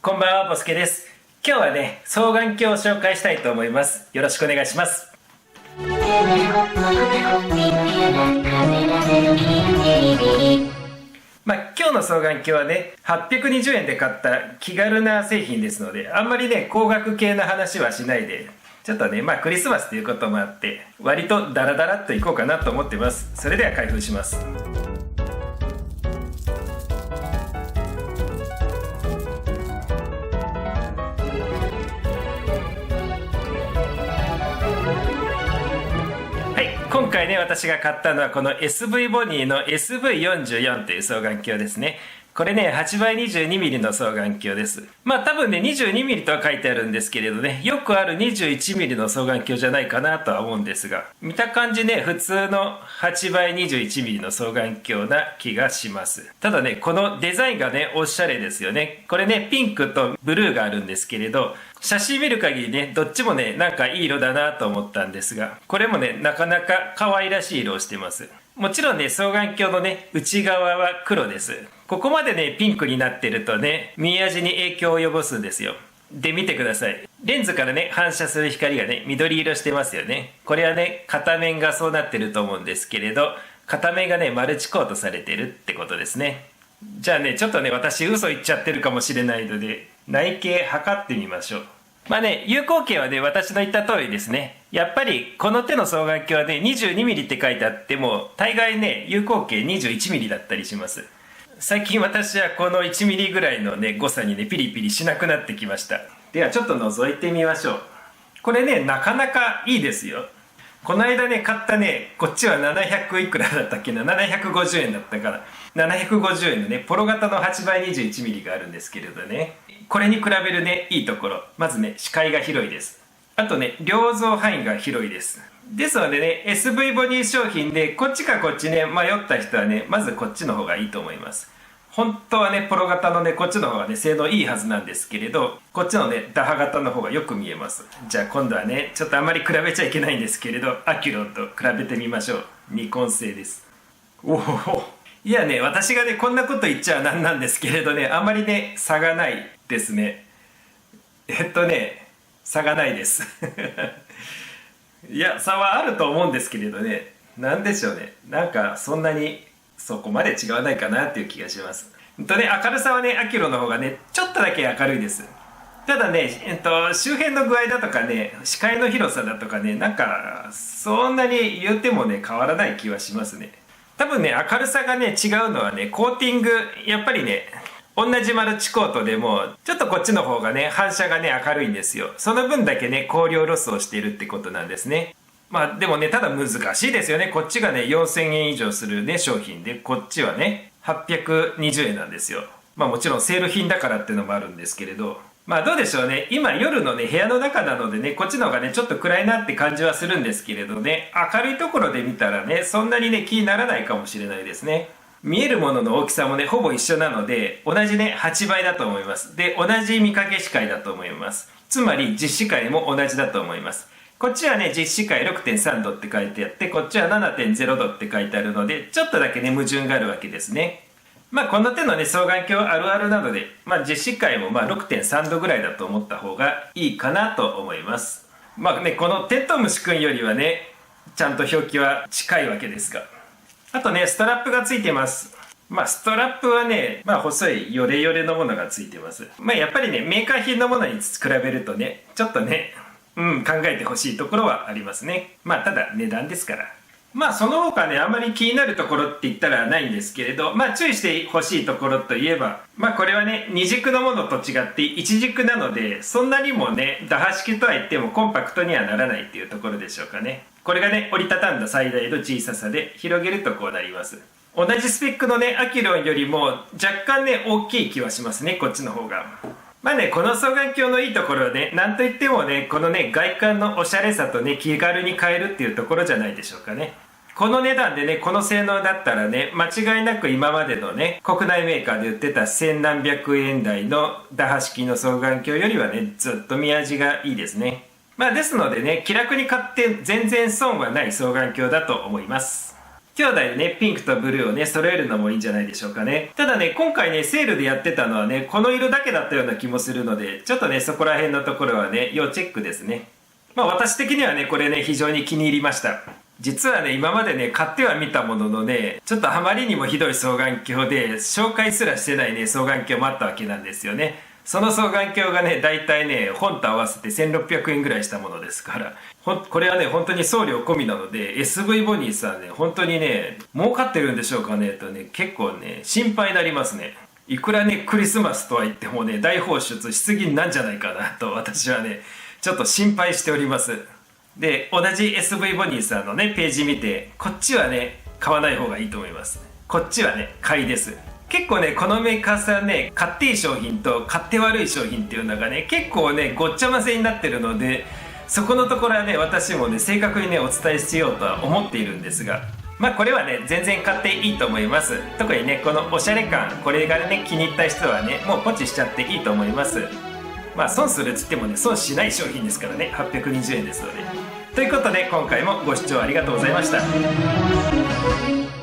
こんばんは、ボスケです。今日はね、双眼鏡を紹介したいと思います。よろしくお願いします。今日の双眼鏡はね、820円で買った気軽な製品ですので、あんまりね、高額系な話はしないで、ちょっとね、クリスマスということもあって、割とダラダラっといこうかなと思ってます。それでは開封します。今回ね、私が買ったのはこの SV ボニーの SV44 という双眼鏡ですね。これね、8x22mm の双眼鏡です。多分ね、22mm とは書いてあるんですけれどね、よくある 21mm の双眼鏡じゃないかなとは思うんですが、見た感じね、普通の 8x21mm の双眼鏡な気がします。ただね、このデザインがね、おしゃれですよね。これね、ピンクとブルーがあるんですけれど、写真見る限りね、どっちもね、なんかいい色だなと思ったんですが、これもね、なかなか可愛らしい色をしてます。もちろんね、双眼鏡のね、内側は黒です。ここまでね、ピンクになってるとね、見味に影響を及ぼすんですよ。で、見てください。レンズからね、反射する光がね、緑色してますよね。これはね、片面がそうなってると思うんですけれど、片面がね、マルチコートされてるってことですね。じゃあね、ちょっとね、私嘘言っちゃってるかもしれないので、内径測ってみましょう。有効径はね、私の言った通りですね。やっぱりこの手の双眼鏡はね、22mm って書いてあっても、大概ね、有効径 21mm だったりします。最近私はこの 1mm ぐらいのね、誤差にね、ピリピリしなくなってきました。ではちょっと覗いてみましょう。これね、なかなかいいですよ。この間ね、買ったね、こっちは700いくらだったっけな、750円だったから、750円のね、ポロ型の 8x21mm があるんですけれどね、これに比べるね、いいところ。まずね、視界が広いです。あとね、両像範囲が広いです。ですのでね、SV ボディ商品で、こっちかこっちね、迷った人はね、まずこっちの方がいいと思います。本当はね、ポロ型のね、こっちの方がね、性能いいはずなんですけれど、こっちのね、ダハ型の方がよく見えます。じゃあ今度はね、ちょっとあまり比べちゃいけないんですけれど、アキュロンと比べてみましょう。ニコン製です。おお。いやね、私がね、こんなこと言っちゃなんなんですけれどね、あんまりね、差がないですね。差がないですいや、差はあると思うんですけれどね、なんでしょうね、なんかそんなにそこまで違わないかなっていう気がします。明るさはね、アキュロの方がね、ちょっとだけ明るいです。ただね、周辺の具合だとかね、視界の広さだとかね、なんかそんなに言ってもね、変わらない気はしますね。多分ね、明るさがね、違うのはね、コーティング、やっぱりね、同じマルチコートでもちょっとこっちの方がね、反射がね、明るいんですよ。その分だけね、光量ロスをしているってことなんですね。でもね、ただ難しいですよね。こっちがね、4000円以上するね、商品で、こっちはね、820円なんですよ。もちろんセール品だからっていうのもあるんですけれど、どうでしょうね。今夜のね、部屋の中なのでね、こっちの方がね、ちょっと暗いなって感じはするんですけれどね、明るいところで見たらね、そんなにね、気にならないかもしれないですね。見えるものの大きさもね、ほぼ一緒なので、同じね、8倍だと思います。で、同じ見かけ視界だと思います。つまり、実視界も同じだと思います。こっちはね、実視界 6.3 度って書いてあって、こっちは 7.0 度って書いてあるので、ちょっとだけね、矛盾があるわけですね。この手のね、双眼鏡あるあるなので、実視界も6.3 度ぐらいだと思った方がいいかなと思います。このテントウムシくんよりはね、ちゃんと表記は近いわけですが。あとね、ストラップがついてます。ストラップはね、細いヨレヨレのものがついてます。やっぱりね、メーカー品のものに比べるとね、ちょっとね、考えてほしいところはありますね。ただ値段ですから。その他ね、あんまり気になるところって言ったらないんですけれど、注意してほしいところといえば、これはね、二軸のものと違って一軸なので、そんなにもね、打破式とは言ってもコンパクトにはならないっていうところでしょうかね。これがね、折りたたんだ最大の小ささで、広げるとこうなります。同じスペックのね、アキュロンよりも若干ね、大きい気はしますね、こっちの方が。この双眼鏡のいいところはね、なんといってもね、このね、外観のおしゃれさとね、気軽に買えるっていうところじゃないでしょうかね。この値段でね、この性能だったらね、間違いなく今までのね、国内メーカーで売ってた千何百円台の打破式の双眼鏡よりはね、ずっと見味がいいですね。ですのでね、気楽に買って全然損はない双眼鏡だと思います。兄弟でね、ピンクとブルーをね、揃えるのもいいんじゃないでしょうかね。ただね、今回ね、セールでやってたのはね、この色だけだったような気もするので、ちょっとね、そこら辺のところはね、要チェックですね。まあ私的にはね、これね、非常に気に入りました。実はね、今までね、買ってはみたもののね、ちょっとあまりにもひどい双眼鏡で、紹介すらしてないね、双眼鏡もあったわけなんですよね。その双眼鏡がね、だいたいね、本と合わせて1600円ぐらいしたものですから、これはね、本当に送料込みなので、SV ボニーさんね、本当にね、儲かってるんでしょうかね、とね、結構ね、心配になりますね。いくらね、クリスマスとは言ってもね、大放出しすぎなんじゃないかなと、私はね、ちょっと心配しております。で、同じ SV ボニーさんのね、ページ見て、こっちはね、買わない方がいいと思います。こっちはね、買いです。結構ね、このメーカーさんね、買っていい商品と買って悪い商品っていうのがね、結構ね、ごっちゃ混ぜになってるので、そこのところはね、私もね、正確にね、お伝えしようとは思っているんですが、まあこれはね、全然買っていいと思います。特にね、このおしゃれ感、これがね、気に入った人はね、もうポチしちゃっていいと思います。まあ損するっつってもね、損しない商品ですからね、820円ですので。ということで、今回もご視聴ありがとうございました。